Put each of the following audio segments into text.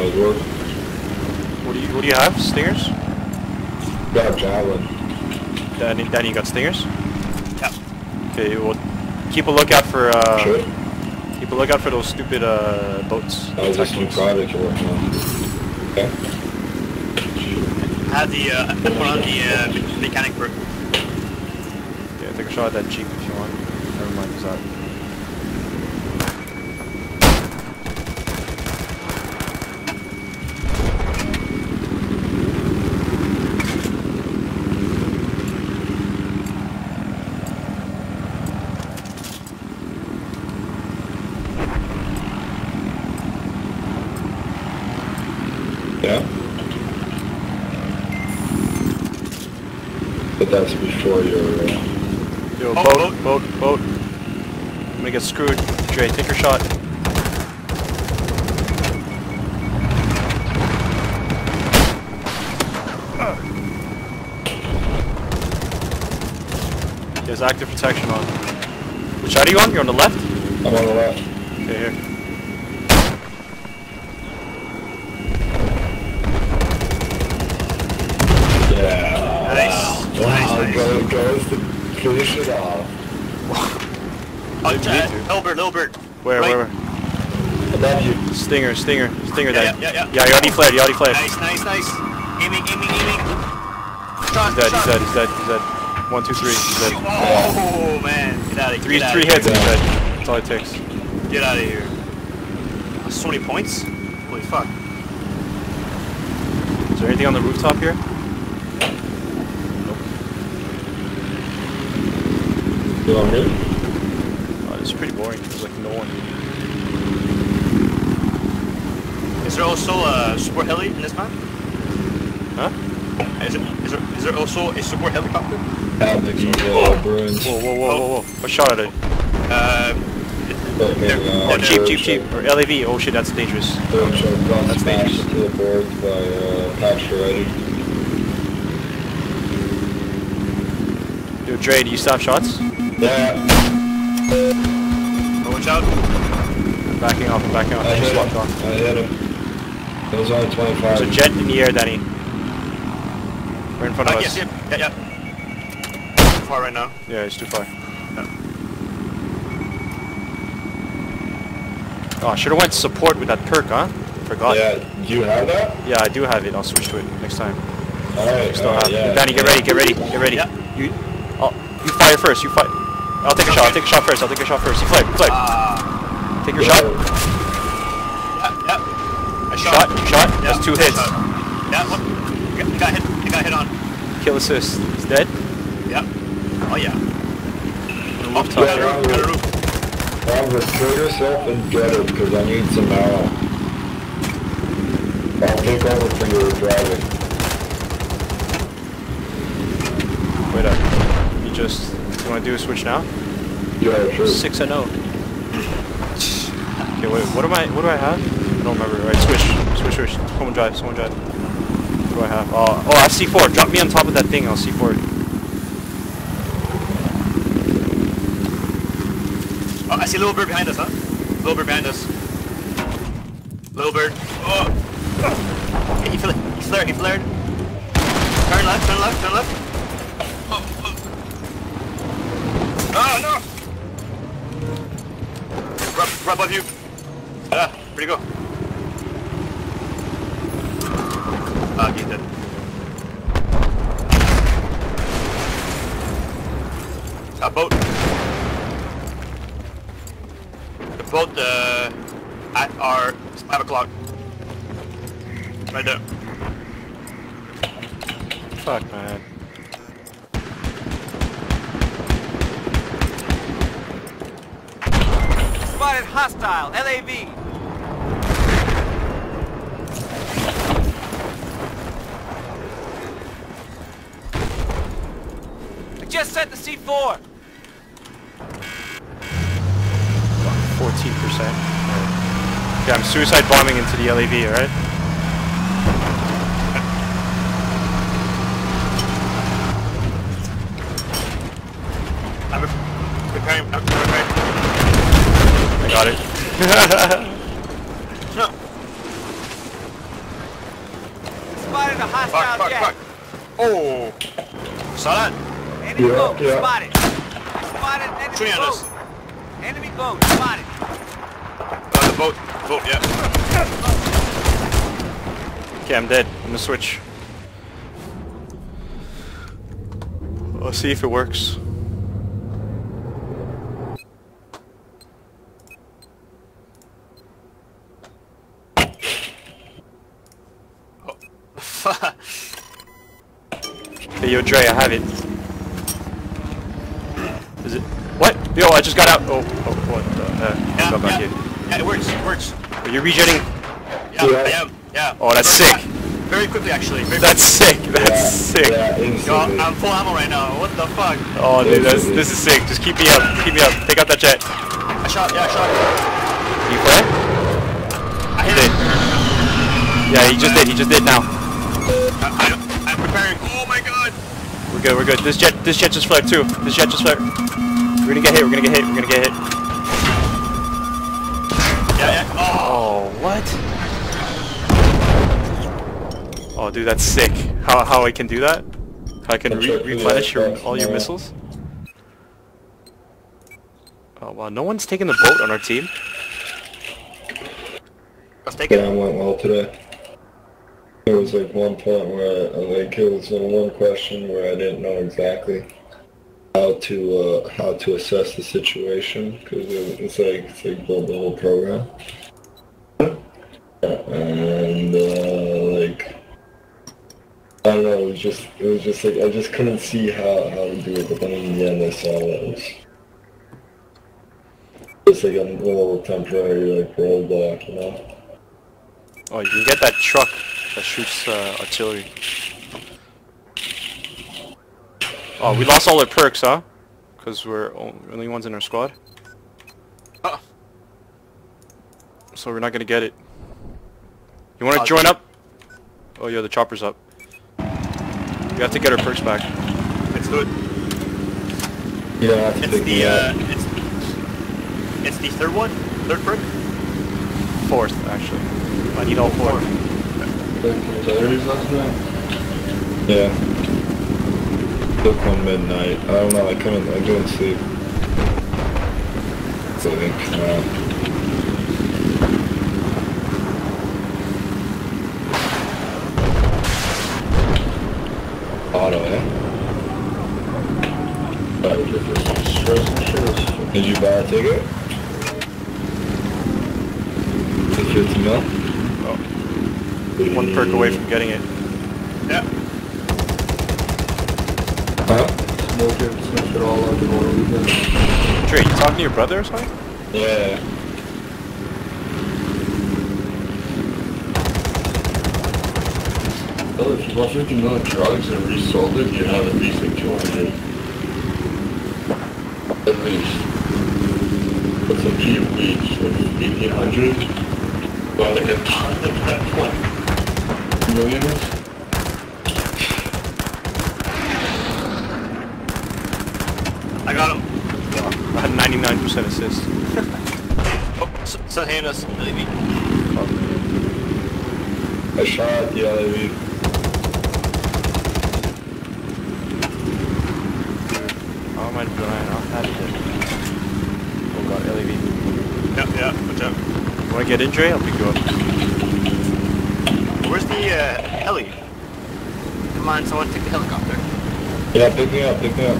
work. What do you have? Stingers? Got javelin. Danny, you got stingers? Yeah. Okay, well, keep a lookout for Sure. keep a lookout for those stupid boats. That was this new project you're working on. Okay. Have the put on the mechanic brick. Yeah, take a shot at that jeep if you want. Never mind, it's out. Yeah. But that's before your. Yo, Oh, boat. I'm gonna get screwed. Dre, take your shot. There's active protection on. Which side are you on? You're on the left? I'm on the left. Okay, here. Yeah. Nice. Wow, goes to finish it off. Little bird. Where? Right. Where? Above you. Stinger Yeah, then. yeah. Yeah, you already flared. Nice. Aiming. Shot, He's dead. 1, 2, 3. He's dead. Oh, man. Get out of here. Three hits and he's dead. That's all it takes. Get out of here. So many points? Holy fuck. Is there anything on the rooftop here? You want me? Oh, it's pretty boring. There's like no one. Is there also a support heli in this map? Huh? Is there also a support helicopter? Bruins. Whoa. What shot at it? Oh, Jeep. Or LAV. Oh shit, that's dangerous. That's dangerous. To the boards by Pastor Ready. Yo, Dre, do you stop shots? Yeah. Oh, watch out. I'm backing off. I Just hit walked him. off. I hit him. It was only 25. There's a jet in the air, Danny. Right in front of us. Yes, yeah. Too far right now. Yeah, it's too far. Oh, I should have went support with that perk, huh? Forgot. Yeah, do you have that? Yeah, I do have it. I'll switch to it next time. Alright, Still have it. yeah. Danny, get ready. Yeah. You fire first. I'll take a shot. first. You flare. Take your shot. Yeah. I Shot. Yeah, That's 2 hits. Yeah, what? You got hit on. Kill assist. He's dead. Yeah. Oh, yeah. Up top. Got a roof. Robert, kill yourself and get it, because I need some ammo. I'll take over for your driving. Wait up. You want to do a switch now? Yeah, sure. 6-0. Okay, wait. What do I have? I don't remember. All right, switch. Someone drive. What do I have? Oh, I have C4. Drop me on top of that thing. I'll C4 it. Oh, I see Little Bird behind us, huh? Little Bird behind us. Little Bird. Oh! Okay, he flared. Turn left. Oh, no! Right above you. Where'd he go? He's dead. A boat. The boat, at our 5 o'clock. Right there. Fuck, man. Spotted hostile, LAV. I just sent the C4. 14%. Yeah, I'm suicide bombing into the LAV, alright? I'm preparing. I got it. No. Spotted a hostile Fuck, jet. fuck. Oh! Saw that? Enemy Yeah, boat yeah. spotted. Spotted enemy Shooting at us. boat. Enemy boat spotted. The boat. Boat, yeah. Okay, I'm dead. I'm gonna switch. Let's see if it works. Okay, yo, Dre, I have it. Is it? What? Yo, I just got out. Oh, what the heck? Yeah, Got back yeah. here. Yeah, it works, it works. Are you regenning? Yeah, Yeah. I am. Yeah. Oh, that's sick. Very quickly, actually. Very That's sick. That's Yeah, sick. Yeah, Yo, instantly. I'm full ammo right now. What the fuck? Oh, dude, this is sick. Just keep me up. Keep me up. Take out that jet. I shot. Yeah, I shot. You play? I hit Did. it. Yeah, he just did. He just did now. I'm preparing. Oh my god. We're good. We're good. This jet just flared too. This jet just flared. We're gonna get hit. We're gonna get hit. We're gonna get hit. Yeah, yeah. Oh. Oh, what? Oh, dude, that's sick. How I can do that? How I can replenish all your missiles? Oh wow, no one's taking the boat on our team. Let's take it. Yeah, went well today. There was like one point where like it was one question where I didn't know exactly how to assess the situation because it's like build the whole program and like I don't know, it was just like I just couldn't see how to do it, but then in the end I saw that it was just like a little temporary like roadblock, you know. Oh, you can get that truck that shoots artillery. Oh, we lost all our perks, huh? Because we're only ones in our squad. Oh. So we're not gonna get it. You wanna join up? Oh yeah, the chopper's up. We have to get our perks back. Let's do it. You don't have to It's pick me up. It's the third one? Third perk? Fourth, actually. I need all four. Yeah. Took one midnight. I don't know, I couldn't sleep. So I think, auto, eh? Did you buy a ticket? The 50 mil? Oh. One perk away from getting it. Yeah. Huh? Trey, you talking to your brother or something? Yeah. Well, if you bought 50 million drugs and resold it, you'd have at least like 200. At least. What's a few weeks? Like 1,800? Well, like a ton of that 20 million? I got him. I had 99% assist. Oh, so hand us, maybe. I shot the LAV. How am I blind? I'll have it. Oh god, LAV. Yeah, yeah, good job. You wanna get in, Dre? I'll pick you up. Where's the heli? Come on, someone take the helicopter. Yeah, pick me up, pick me up.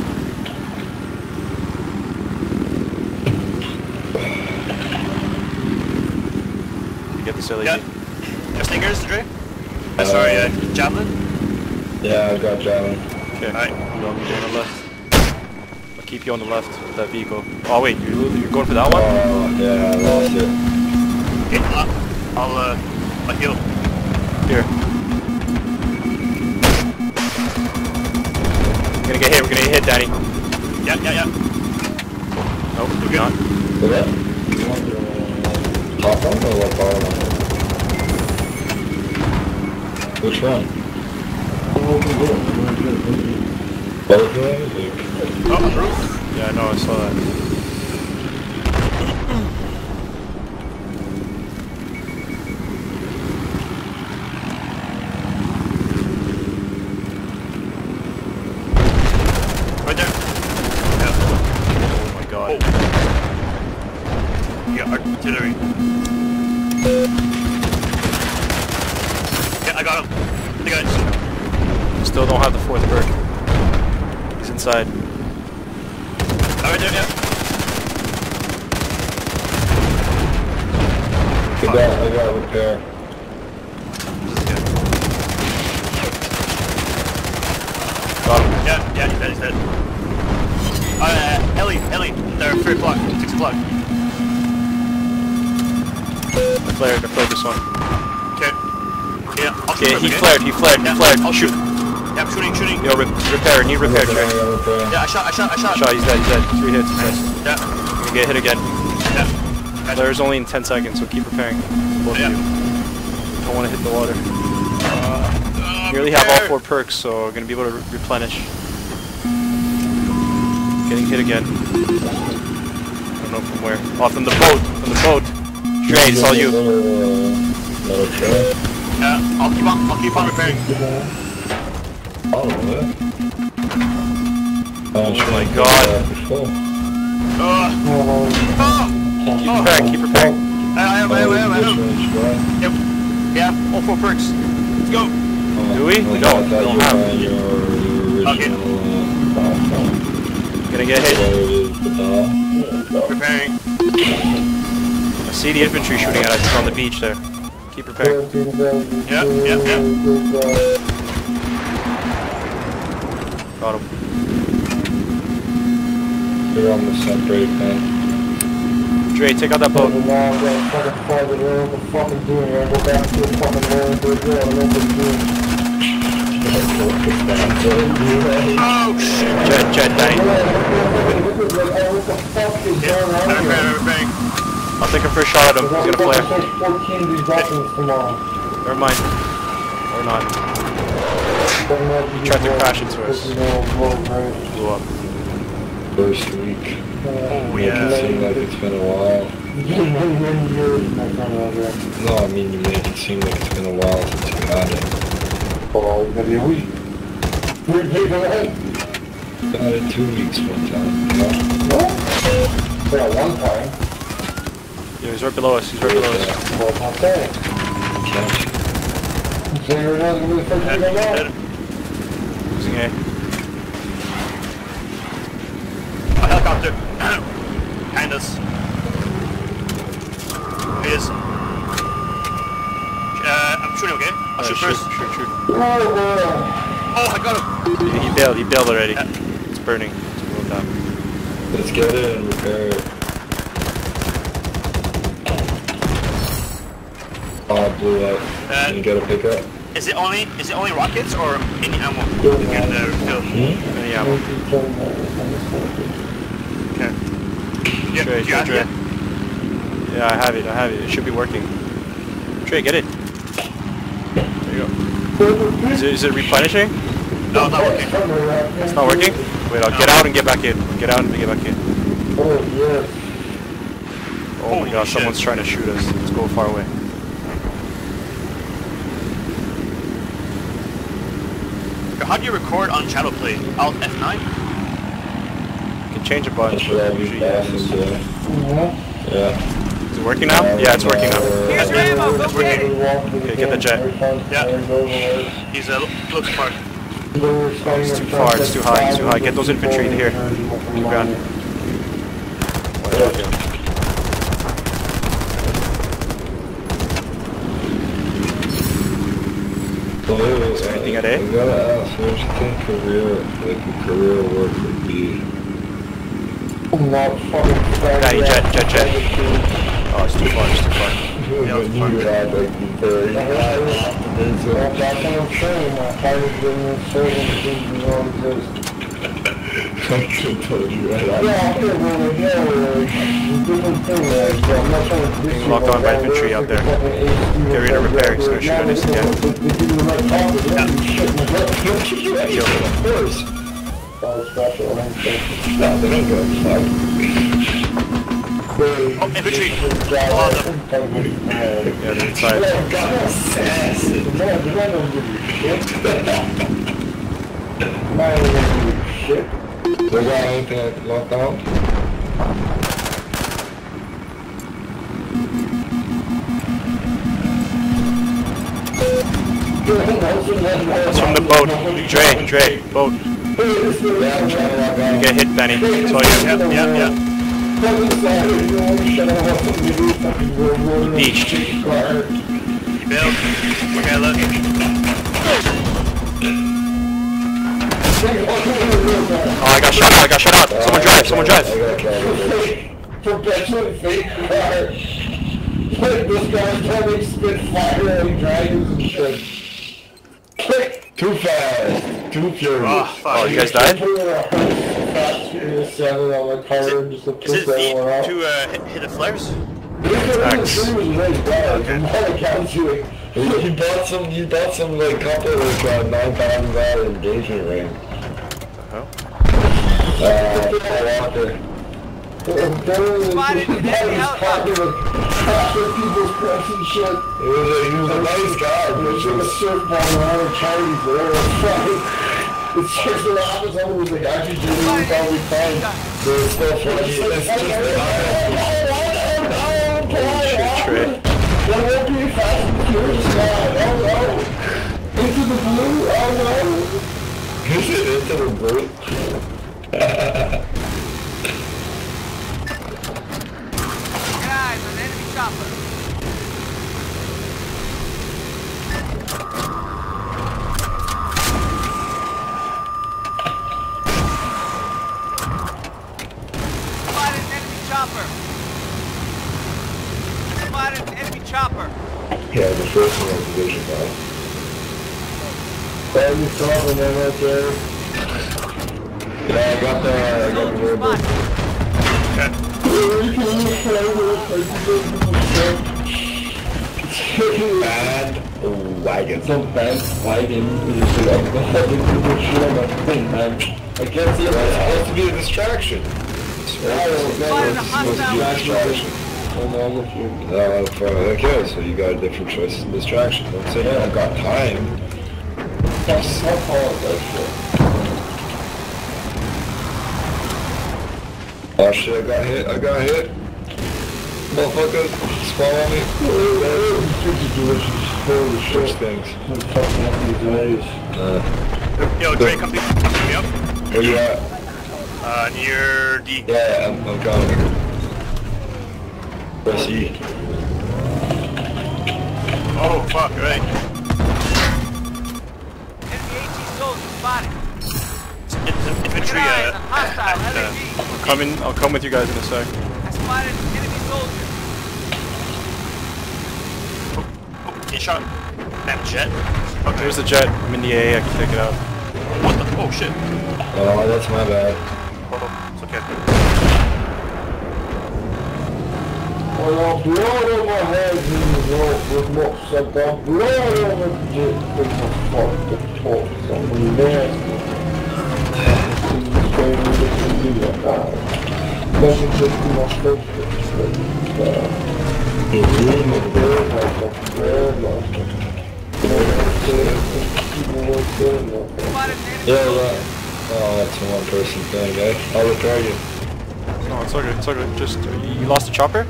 You get this LAV? Yeah. Your stingers, Dre? Sorry, javelin? Yeah, I got javelin. Okay. Alright. You want me to go on the left? I'll keep you on the left with that vehicle. Oh wait, you're going for that one? Yeah, I lost it. Okay, I'll heal. Here. We're gonna get hit, Danny. Yeah, yeah, yeah. Nope, we're not. What that? Hop on or what bar? Which one? Both of them? Oh, on the roof. Yeah, I know, I saw that. got him. The guys. Still don't have the 4th perk. He's inside. Alright, there, yeah. I got repair. Got him. Yeah, he's dead, he's dead. Ellie, they're 3 o'clock, 6 o'clock. I flared this one. Okay. Yeah, I'll Okay, shoot he first, flared. I'll shoot. Yeah, I'm shooting. Yo, repair, need repair, Trey. Yeah, I shot. Shot, he's dead. 3 hits, nice. Yeah, You're gonna get hit again. yeah. Flare's only in 10 seconds, so keep repairing. Both Yeah. of you. Don't want to hit the water. Nearly have all 4 perks, so we're gonna be able to replenish. Getting hit again. I don't know from where. Oh, from the boat. Trey, it's all you. Another tray. Yeah, I'll keep on repairing. Oh, what? Oh my God. Keep repairing. I am. Yep. Yeah, all 4 perks. Let's go. Do we? We don't have. Okay. Gonna get hit. Repairing. I see the infantry shooting at us on the beach there. Keep repairing. Yeah. Got him. You're on the separate pen. Dre, take out that boat. Oh shit. Jet dying. Yeah, I'm repairing. I'll take a first shot at him. He's gonna flare. Never mind. Or not. He tried to crash into us. Blew up. First week. Oh Make it seem like it's been a while. No, I mean you make it seem like it's been a while since you had it. Got it 2 weeks one time, you know? One time. Yeah, he's right below us. Can't you? Losing A. A helicopter. Behind us. It is. I'm shooting, okay? I'll shoot first. Shoot. Oh, I got him. Yeah, he bailed already. Yeah. It's burning. It's going down. Let's get it and repair it. Oh, blew up. Can you get a pickup? Is it only rockets or any ammo you can refill? Any ammo. Okay. Yeah, Trey, you got Trey. it? Yeah, I have it. It should be working. Trey, get it. There you go. Is it replenishing? No, it's not working. It's not working? Wait, I'll get out and get back in. Get out and get back in. Oh, yes. Oh my Holy god, shit. someone's trying to shoot us. Let's go far away. How do you record on Shadow Play? Alt F9? You can change a bunch. Should I be Usually, fast? Yeah. Is it working now? Yeah, it's working now. Here's your ammo, go get it! Okay, get the jet. Yeah. He's looks smart. It's too far, it's too high. Get those infantry here. Ground. Anything at A? I gotta ask, what do you think career work would be? Hey, jet. Oh, it's too far. Yeah, you would have like very I told you right Being locked on by infantry out there. Get ready to repair, he's gonna shoot at us again. No, they don't go fuck. Oh, infantry! Yeah, they're inside. They got anything locked out? It's from the boat. Dre, boat. You get hit, Benny. It's all you. Yep. Beached. Bill, we're gonna look. Oh, I got shot out. Someone drive. Perpetually fake car. Like this guy's totally spit fire and dragons and shit. Click! Too fast. Too furious. Oh, fuck. Oh, you guys died? Fast Furious 7 on the car and just to Is piss it feet everyone off. to hit the flares? This was really bad. From all accounts, You bought some like couple of $9,000 engagement ring. Walker. Spotted in that helicopter. People's press and shit. He was a nice guy, but There's like a surfboard around in Chinese there. It's just the opposite. Was like, actually, Jimmy, probably fine. but it's still funny. It's just Trey. There won't be a Fast and Furious now. Oh no. Into the blue. Oh no. Is it into the blue? Guys, an enemy chopper. Spotted an enemy chopper. Spotted an enemy chopper. Yeah, the first one was Division 5. Oh, you saw them right there. Yeah, I got the road book. Bad wagon. Some bad fighting. Man. I can't see It's that. supposed to be a distraction. Spotted a hostile Distraction. Okay, so you got a different choice of distraction. Don't say, yeah, I've got time. Oh shit, I got hit. Motherfucker, spawn on me. Holy shit, things. Yo, Dre, come pick me up. Where you at? Near D. Yeah, I'm coming. Press E. Oh, fuck, right. Enemy AT soldier spotted. Infantry, Hostile LAV. I'll come with you guys in a sec. I spotted an enemy soldier. get shot. That jet. Okay. There's the jet. I'm in the AA. I can take it out. What the? Oh shit. Oh, that's my bad. Oh, it's okay. Well, blood on my head was not set down. Blood on the jet was not fucked the top. Somebody nasty. Doesn't just do my first Oh, that's a one-person thing, eh? I'll repair you. No, it's all good. It's all good. Just you lost the chopper?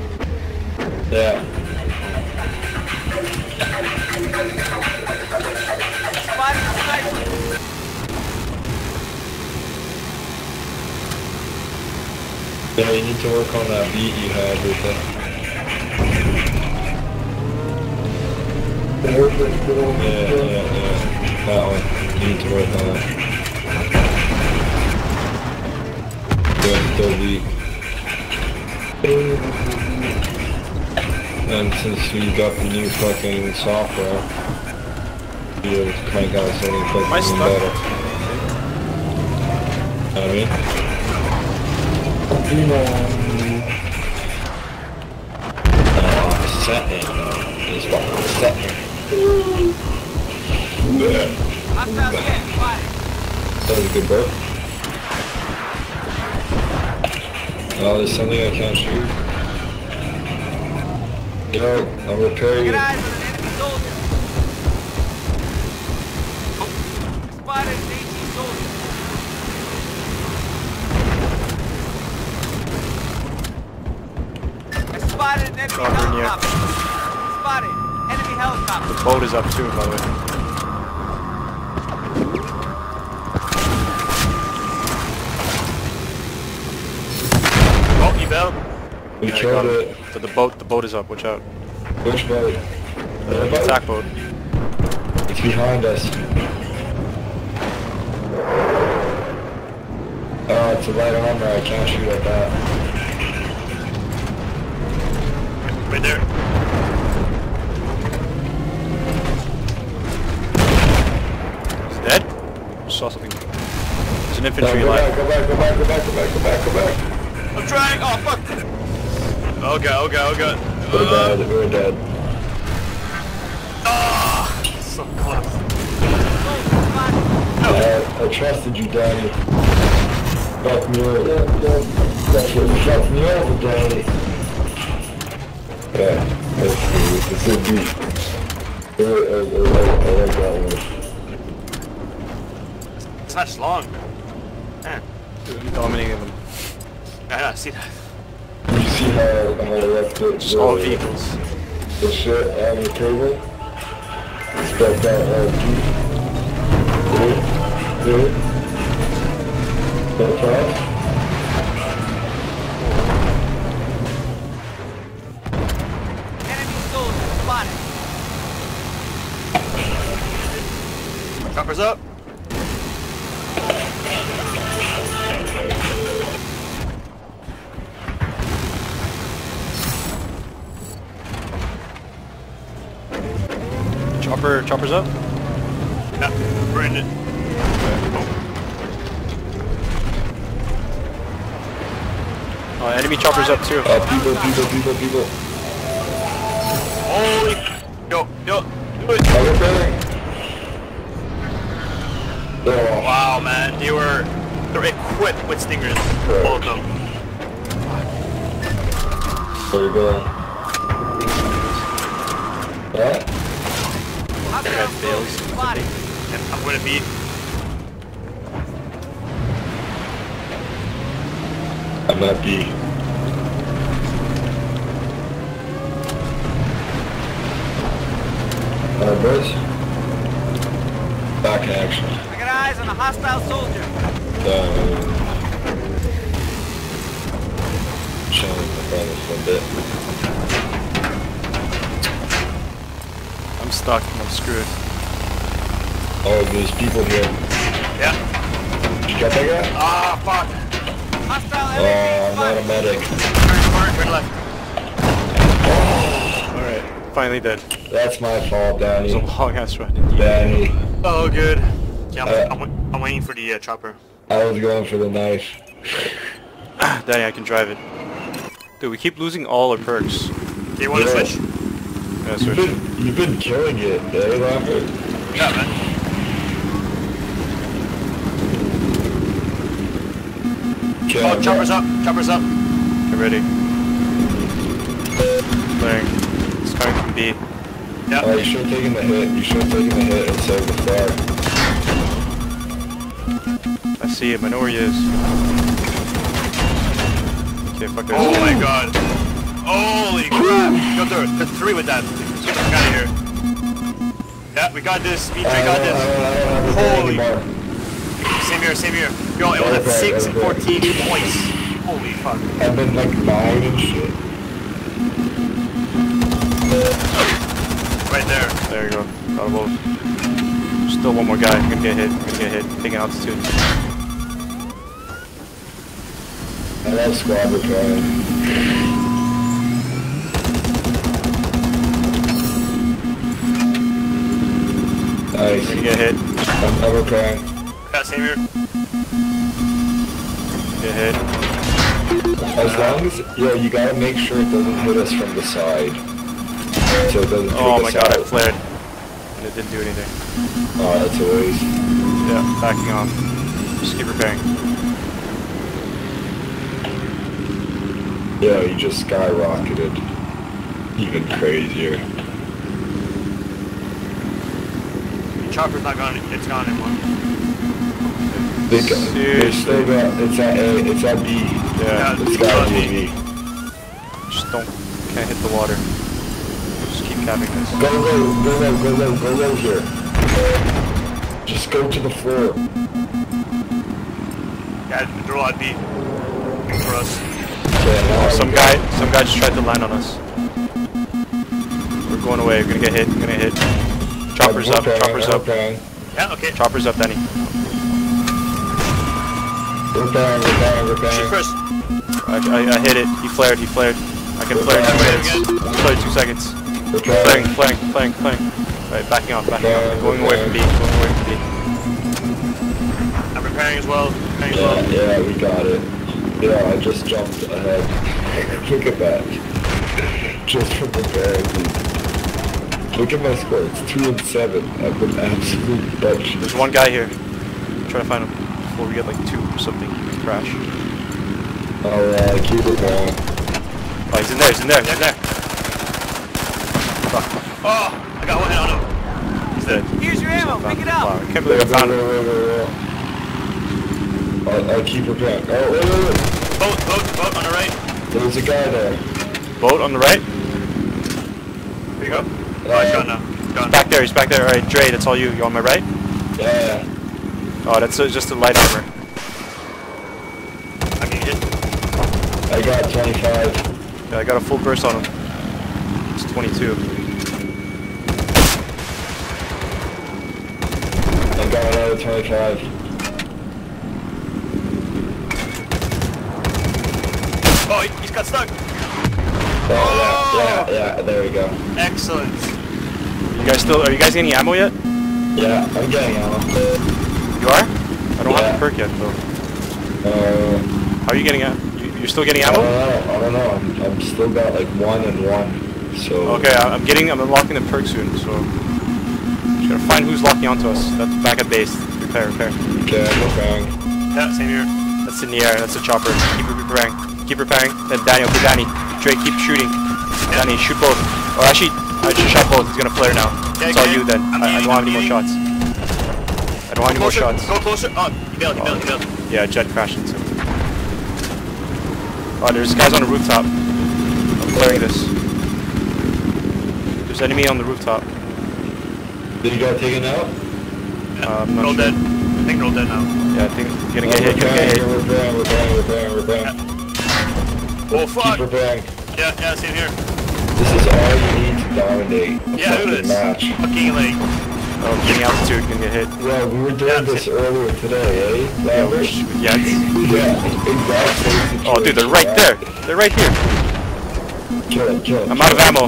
Yeah. Spotted a sniper. Yeah, you need to work on that beat you had with it. Yeah. That one. You need to work on that. The beat. And since we got the new fucking software, you'll crank out something Am I fucking stuck? better. You know what I mean? Setting. It's fucking setting. Hostile jet spotted. That was a good burp. Oh, there's something I can't shoot. Yo, I'll repair you. Get eyes on an enemy soldier. Spotted an AT soldier. I spotted an enemy Drop her in the air. helicopter. Spotted enemy helicopter. The boat is up too, by the way. We Yeah, I killed got it. him. The boat is up. Watch out. Which boat? The attack boat. It's behind us. Oh, it's a light armor. I can't shoot at that. Right there. Is he dead? I saw something. There's an No, infantry go line. back, go back, go back, go back, go back, go back, go back. I'm trying. Oh fuck. Oh god. Oh god. Oh god. We're dead, we're dead. Ah, so close. I trusted you, Danny. Fuck me over. That's what you fucked me over, Danny. Yeah, it's a beat. I like that one. It's not just long. Man. Dude, dominating them. I see that. You see how I left Just all vehicles. the shit on the table? Stuck that do it. That's right. Enemy soldier spotted. Choppers up. Chopper's up. Yeah, we're in it. Oh, enemy chopper's up too. People. Holy. Yo, do it. Oh, Wow, man, they're equipped with stingers. Both of them. there you go. What? Hostile fails. soldier spotted. And I'm gonna be. I'm at B. Alright, boys. Back in action. I got eyes on a hostile soldier. Chilling with my brothers for a bit. I'm stuck. I'm screwed. Oh, there's people here. Yeah. You got that guy? Ah, fuck. Hostile Oh, LAV I'm not a spotted. medic. Turn left. Alright, finally dead. That's my fault, It was a Danny. long ass run indeed. Danny. Oh, good. Yeah, I'm waiting for the chopper. I was going for the knife. Danny, I can drive it. Dude, we keep losing all our perks. Do you want to Yeah. switch? Yeah, switch. You've been killing it, eh, Lambert? Yeah, man. Oh, chopper's up. Chopper's up. Get ready. Flaring. It's coming from B. Yeah. Oh, you should have taken the hit. You should have taken the hit instead of the fire. I see him. I know where he is. Okay, fuck this. Oh my god. Holy crap. Go through it. There's three with that. Get the fuck out of here. Yeah, we got this. B3 got this. Holy. Same here. Yo, it was at 6 and 14 points. Holy fuck. I've been like 9 and shit. Right there. There you go. Got a both. Still one more guy. I'm gonna get hit. Taking altitude. I love squad repairing. Nice. Gonna get hit. I'm repairing. Yeah, same here. Get hit. As long as, yeah, you gotta make sure it doesn't hit us from the side. So it doesn't take Oh my us god, I out. flared. And it didn't do anything. Oh, that's a waste. Yeah, backing off. Just keep repairing. Yeah, you just skyrocketed. Even crazier. Chopper's not gone. It's gone anymore. They still got, it's at A, it's at B. Yeah, It's gotta be B. just can't hit the water. Just keep capping this. Go low here. Just go to the floor. Yeah, they're all at B. Waiting for us. now Some guy just tried to land on us. We're going away. We're gonna get hit. We're gonna get hit. Choppers up. Choppers up. Yeah, okay. Choppers up, Danny. We're Shoot first. I hit it. He flared. He flared. I can flare in 2 minutes. Flare 2 seconds. Flaring. Right, backing off. Going away from B. I'm repairing as well. Yeah, we got it. Yeah, I just jumped ahead. Look at that. Just from preparing. Look at my score. It's 2 and 7. I've been absolute bunch. There's one guy here. Try to find him before we get like 2 or something. Crash. I'll keep it going. Oh, he's in there. Fuck. Oh, I got one hit on him. He's dead. Here's your ammo. Pick it Wow, up. I can't believe I found him. I'll keep repairing. Oh, wait. Boat on the right. There's a guy there. Boat on the right. Here you go. Oh, he's gone now. Gone. He's back there. Alright, Dre, that's all you. You on my right? Yeah. Oh, that's just a light armor. I'm getting hit. I got 25. Yeah, I got a full burst on him. It's 22. I got another 25. Oh, he's got stuck. Oh, yeah, there we go. Excellent. Are you guys getting ammo yet? Yeah, I'm getting ammo. You are? I don't have Yeah. the perk yet though. How are you getting ammo? You're still getting I ammo? don't know. I'm still got like 1 and 1. So. Okay, I'm unlocking the perk soon, so just gotta find who's locking onto us. That's back at base. Repair. Okay, I'm repairing. Yeah, same here. That's in the air, that's a chopper. Keep repairing. Then Daniel, Dre, keep shooting. Danny, shoot both. Or actually, I just shot both. He's gonna flare now. Okay, It's all okay. you then. I don't have any more shots. I don't have any more shots. Go closer. Oh, you bailed. Yeah, jet crashed into him. Oh, there's guys on the rooftop. I'm clearing this. There's enemy on the rooftop. Did you get taken out? I'm not Roll sure. dead. I think roll dead now. Yeah, I think you're gonna get hit. Repairing. Oh, fuck. Keep repairing. Yeah, same here. This is all you need to dominate a Yeah, look at fucking this. match. Fucking like. Oh, getting altitude, gonna get hit. Well, we were doing this earlier today, eh? Lambert? Yeah. Yeah, exactly. Oh, dude, they're right there. They're right here. Kill him. I'm out of ammo.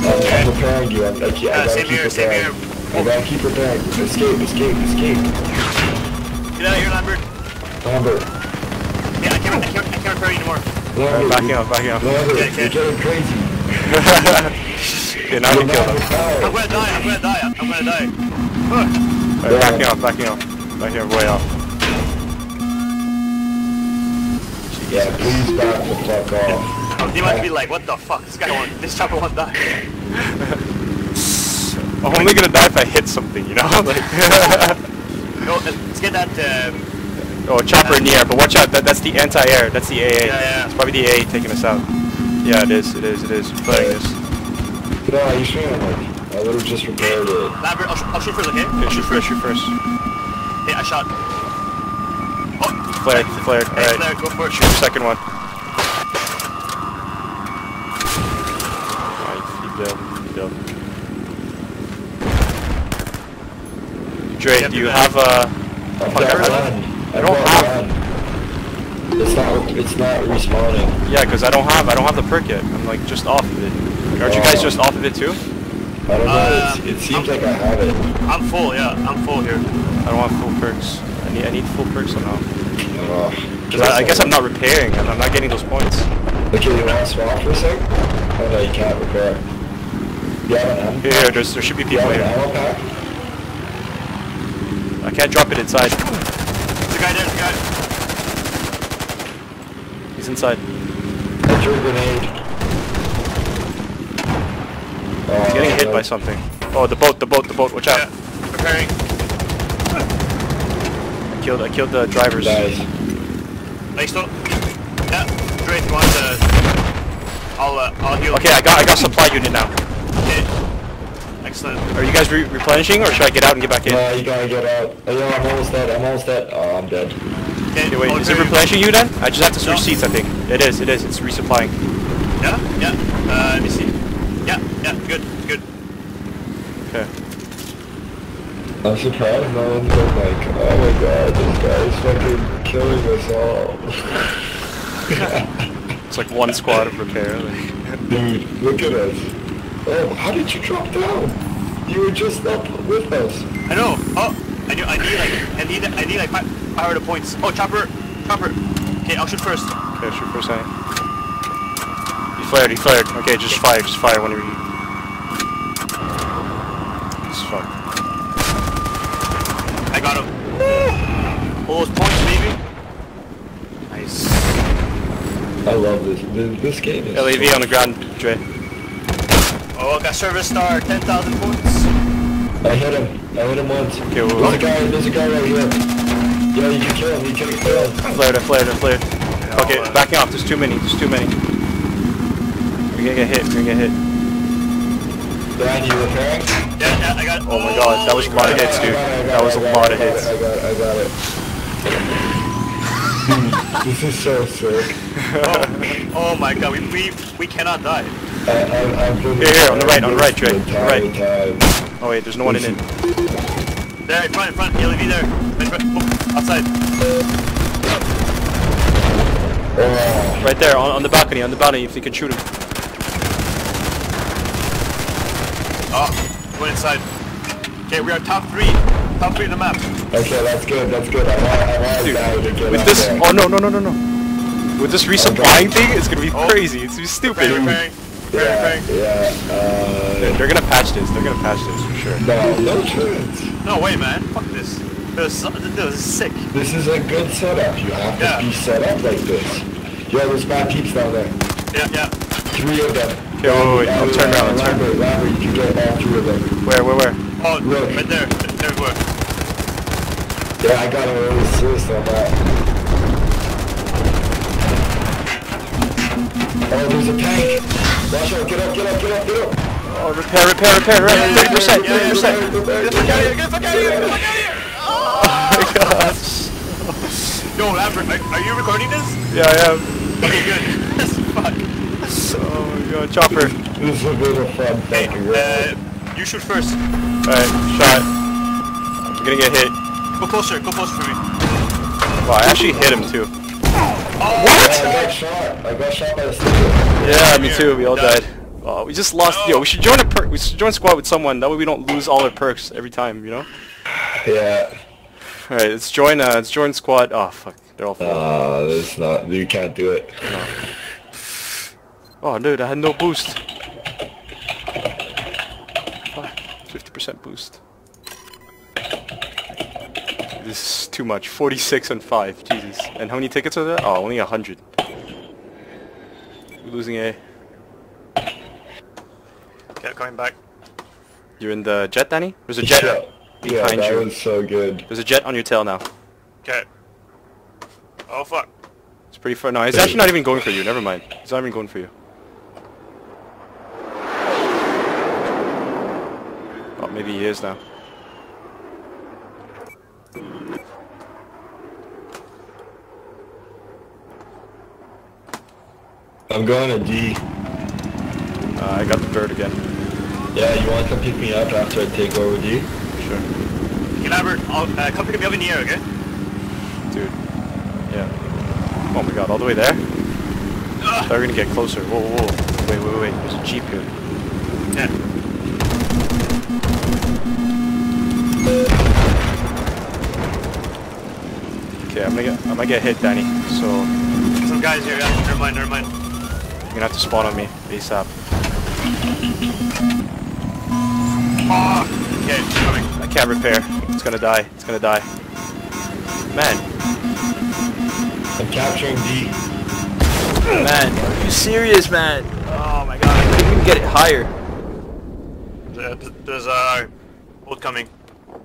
I'm repairing you. I gotta Same keep here. repairing. I gotta keep repairing. Escape. Get out of here, Lambert. Lambert. Yeah, I can't repair you anymore. Lambert, Backing up. Lambert, Okay. you're getting crazy. Okay, now you kill them. I'm gonna die. Fuck. Alright, backing off. Back here, way off. Yeah, please back the fuck off. They might be like, what the fuck? This chopper won't die. I'm only gonna die if I hit something, you know? Like No, let's get that. oh, a chopper in the air, but watch out, that's the anti-air, that's the AA. Yeah. It's probably the AA taking us out. Yeah, it is. Playing this. No, you shouldn't. I would've just repaired it. Lambert, I'll shoot first, okay? Okay, shoot first. Hey, I shot. Oh, Flared, Hey, alright. Flared, go for it. Shoot the second one. He built. Dre, do you have a... I've got one. I don't have... It's not respawning. Yeah, because I don't have the perk yet. I'm like just off of it. Aren't you guys just off of it too? I don't know. It seems like I have it. I'm full, yeah. I'm full here. I don't have full perks. I need full perks somehow. Oh, I guess I'm not repairing and I'm not getting those points. Okay, you want to swap for a sec? Oh no, you can't repair. You have an ammo? Here, there should be You people have an here. ammo pack? I can't drop it inside. There's a guy there, He's inside. I threw a grenade. He's getting hit by something. Oh, the boat, watch out. Yeah, preparing. I killed the drivers. Nice. Nice though. Yeah, Dre, if you want to... I'll heal. Okay, I got supply unit now. Okay. Excellent. Are you guys replenishing or should I get out and get back in? No, you gotta get out. Oh, yeah, I'm almost dead. Oh, I'm dead. Okay, wait, is it replenishing you then? I just have to switch seats, I think. It is, it's resupplying. Yeah, yeah. Let me see. Yeah, good. Okay. I'm surprised no one's been like, oh my god, this guy's fucking killing us all. It's like one squad of repair. Like. Dude, look at us. Oh, how did you drop down? You were just up with us. I know. Oh, I need like 500 points. Oh, chopper. Okay, I'll shoot first. Okay, shoot first, honey. He flared. Okay, just fire whenever you... It's fucked. I got him. All those points, baby. Nice. I love this. This game is... LAV on the ground, Dre. Oh, I got service star, 10,000 points. I hit him once. Okay, There's a guy right here. Yeah, you can kill him, you can kill him. I flared. Okay, backing off, there's too many. We're gonna get hit. Dan, you repairing? Yeah, I got it. Oh my god, that was a lot of hits, dude. That was a lot of hits. I got it. This is so sick. Oh my god, we cannot die. Here, on the right, Dre. Right. Oh wait, there's no one in it. There, in front, LAV there. Oh, outside. Oh. Right there, on the balcony, if you can shoot him. Oh, went inside. Okay, we are top three in the map. Okay, that's good. I want Dude, to get with out this, there. oh no. With this resupplying thing, it's gonna be crazy. It's gonna be stupid. Repairing. They're gonna patch this. For sure. No chance. No way, man. Fuck this. This is sick. This is a good setup. You have to be set up like this. Yo, there's 5 peeps down there. Yeah. 3 of them. Okay, wait. I'll turn around. Lambert, you can get all 3 of them. Where? Oh, look. right there. There we go. Yeah, I got a really assist on that. Oh, there's a tank. Watch out, get up. Oh, repair, right, 30%. Get the fuck out of here. Oh my gosh. Yo, Lambert, are you recording this? Yeah, I am. Okay, good. Fuck. Oh my god, chopper. This is a bit of fun fucking Hey, you shoot first. Alright, shot. I'm gonna get hit. Go closer for me. Wow, I actually hit him too. Oh, I got shot by the sniper. Yeah, me too. We all died. Oh, we just lost. Yo, we should join We should join squad with someone. That way we don't lose all our perks every time. You know. Yeah. All right, let's join squad. Oh fuck, they're all full. That's not. You can't do it. No. Oh dude, I had no boost. 50% boost. This is too much. 46 and 5. Jesus. And how many tickets are there? Oh, only 100. We're losing A. Okay, coming back. You're in the jet, Danny? There's a jet behind that you. was so good. There's a jet on your tail now. Okay. Oh fuck. It's pretty far. No, he's actually not even going for you. Never mind. He's not even going for you. Oh, maybe he is now. I'm going to D. I got the bird again. Yeah, you want to come pick me up after I take over D? Sure. Okay, Lambert, come pick me up in the air, okay? Dude. Yeah. Oh my god, all the way there? I thought we were gonna get closer. Whoa. Wait. There's a jeep here. Yeah. Okay, I might get hit, Danny. So Some guys here, yeah. Never mind. you're gonna have to spawn on me ASAP. Oh, okay, coming. I can't repair. It's gonna die. Man, I'm capturing D. are you serious, man? Oh my god, I couldn't even get it higher. There's boat coming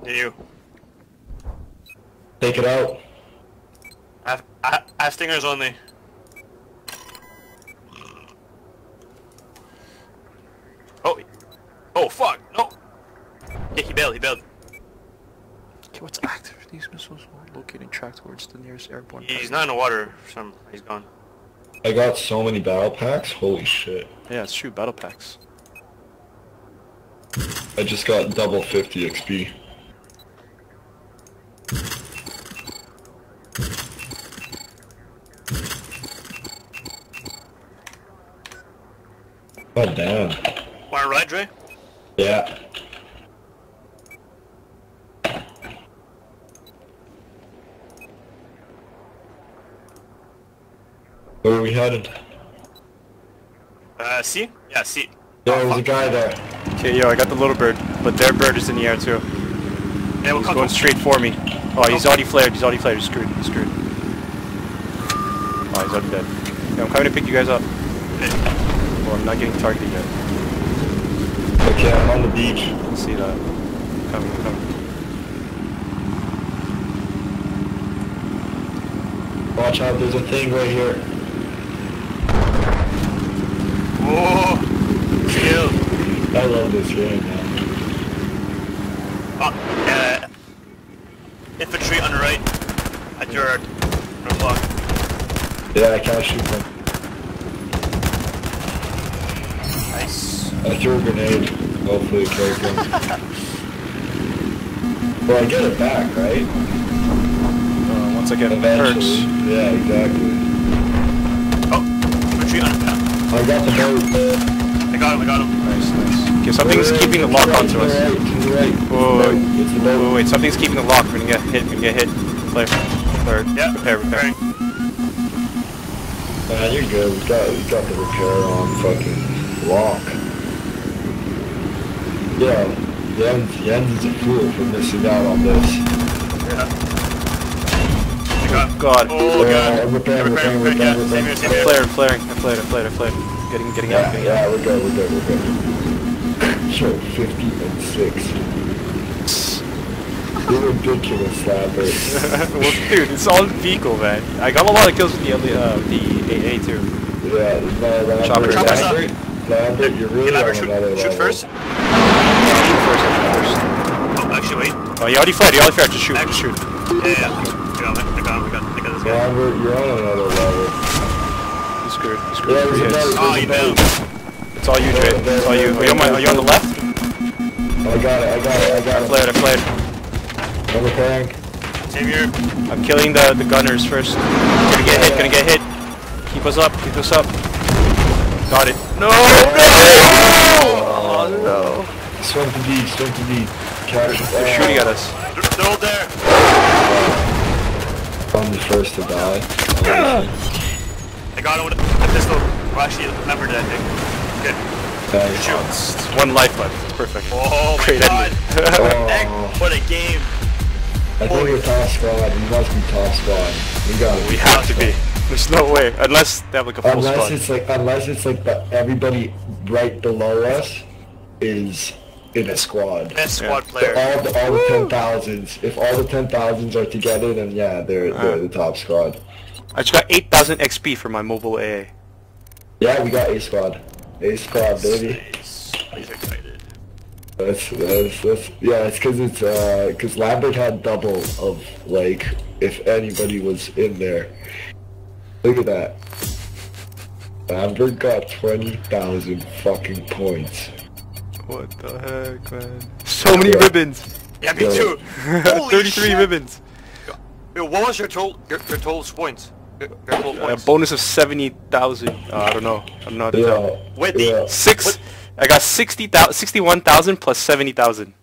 near you. Take it out. I have stingers only. Oh fuck, no! Yeah, he bailed. Okay, what's active? These missiles will locate and track towards the nearest airborne. He's not in the water. He's gone. I got so many battle packs. Holy shit! Yeah, it's true. Battle packs. I just got double 50 XP. God damn. Wanna ride, Dre? Yeah. Where are we headed? C? Yeah, C. There's a guy there. Okay, yo, I got the little bird, but their bird is in the air too. Yeah, we'll He's come going straight for me. Oh, he's already flared. He's already flared. He's screwed. He's screwed. Oh, he's already dead. Yeah, I'm coming to pick you guys up. Well, I'm not getting targeted yet. Okay, I'm on the beach. See that? Coming, coming. Watch out, there's a thing right here. Whoa! Skill! I love this game, man. Infantry on the right. At your block. Yeah, I can't shoot them. Nice. I threw a grenade. Hopefully it kills them. Well, I get it back, right? Once I get Eventually. perks. Yeah, exactly. Oh! Infantry on the path. I got the boat. I got him. Nice, nice. Okay, something's keeping the lock onto us. To the right. Whoa, It's the boat. wait, something's keeping the lock. We're gonna get hit. We're gonna get hit. Flare. Flare. Yeah. Repair. Repair. Man, you're good. We got the repair on fucking lock. Yeah, Jens is a fool for missing out on this. Yeah. I got him. God. Oh, God. Repairing. Yeah, same here, same here. Flaring. I flared. Getting out. Yeah, we're good. Sure, 50 and 6. You're ridiculous, Lambert. Well, dude, it's all vehicle, man. I got a lot of kills with the AA too. Yeah, no, Chopper Lambert, you're really on another level. Shoot first. First. Oh, actually, wait. Oh, he already fled. Just shoot. Yeah. Just shoot. Yeah. I got this guy. Lambert, you're on another level. He's screwed. Yeah, there's a boat, Oh, there's you a boat. know. It's all you, Dre. It's all you. Are you on the left? I got it. I flared. I'm repairing. Same here. I'm killing the gunners first. Gonna get hit. Keep us up. Got it. No! Oh no! Swim to D. Catch. They're shooting at us. They're all there. I'm the first to die. I got him with a pistol. Well, actually, remember that thing. Good. Thanks. It's one life left. It's perfect. Oh my Great God! Oh. Heck, what a game! I think we're top squad. We must be top squad. We got it. We have to be. There's no way. Unless they have like a full squad. Unless it's like everybody right below us is in a squad. Best squad But player. all the 10,000s. If all the 10,000s are together, then yeah, they're the top squad. I just got 8,000 XP for my mobile AA. Yeah, we got A squad. A squad, baby. Nice. He's excited. That's yeah. It's because Lambert had double of like if anybody was in there. Look at that. Lambert got 20,000 fucking points. What the heck, man? So many ribbons. Yeah, me too. Holy 33 shit. ribbons. Yo, what was your total points? Your total A points. bonus of 70,000. I don't know. I don't know how to tell. Wait, Yeah. I got 61,000 plus 70,000.